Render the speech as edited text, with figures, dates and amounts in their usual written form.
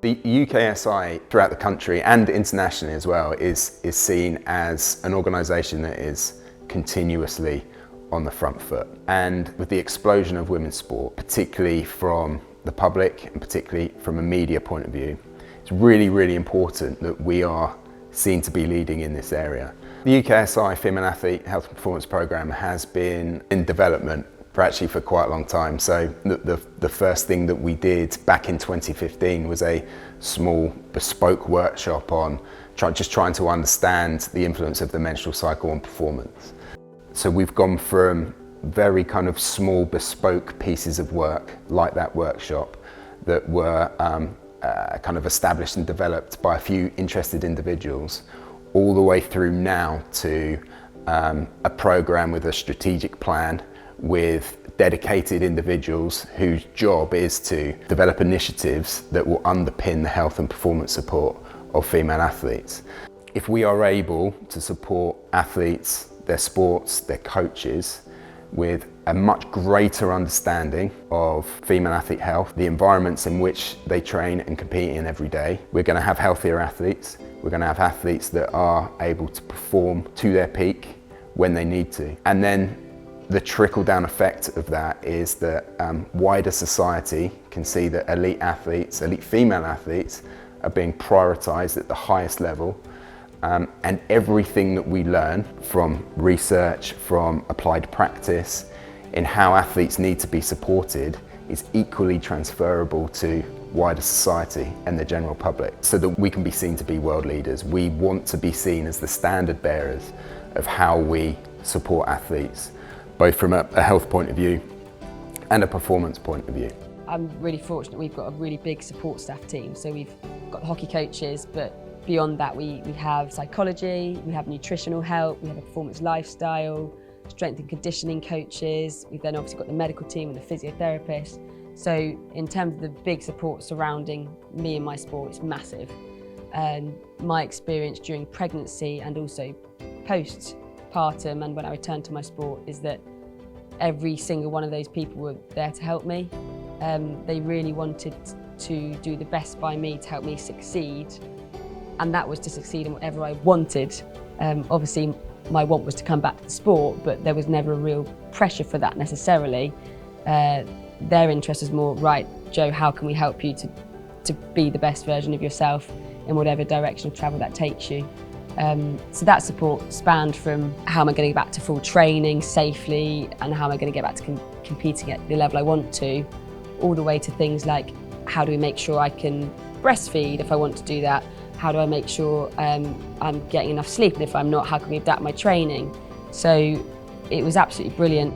The UKSI throughout the country and internationally as well is seen as an organisation that is continuously on the front foot. And with the explosion of women's sport, particularly from the public and particularly from a media point of view, it's really, really important that we are seen to be leading in this area. The UKSI Female Athlete Health and Performance Programme has been in development for quite a long time. So the first thing that we did back in 2015 was a small bespoke workshop on just trying to understand the influence of the menstrual cycle on performance. So we've gone from very kind of small bespoke pieces of work like that workshop that were kind of established and developed by a few interested individuals, all the way through now to a programme with a strategic plan with dedicated individuals whose job is to develop initiatives that will underpin the health and performance support of female athletes. If we are able to support athletes, their sports, their coaches with a much greater understanding of female athlete health, the environments in which they train and compete in every day, we're going to have healthier athletes. We're going to have athletes that are able to perform to their peak when they need to. And then the trickle-down effect of that is that wider society can see that elite athletes, elite female athletes, are being prioritised at the highest level. And everything that we learn from research, from applied practice, in how athletes need to be supported is equally transferable to wider society and the general public, so that we can be seen to be world leaders. We want to be seen as the standard bearers of how we support athletes, both from a health point of view and a performance point of view. I'm really fortunate we've got a really big support staff team. So we've got the hockey coaches, but beyond that we have psychology, we have nutritional help, we have a performance lifestyle, strength and conditioning coaches. We've then obviously got the medical team and the physiotherapist. So in terms of the big support surrounding me and my sport, it's massive. And my experience during pregnancy and also postpartum and when I returned to my sport is that every single one of those people were there to help me. They really wanted to do the best by me to help me succeed, and that was to succeed in whatever I wanted. Obviously my want was to come back to the sport, but there was never a real pressure for that necessarily. Their interest was more, right, Joe, how can we help you to be the best version of yourself in whatever direction of travel that takes you. So that support spanned from how am I going to get back to full training safely and how am I going to get back to competing at the level I want to, all the way to things like how do we make sure I can breastfeed if I want to do that, how do I make sure I'm getting enough sleep, and if I'm not, how can we adapt my training. So it was absolutely brilliant.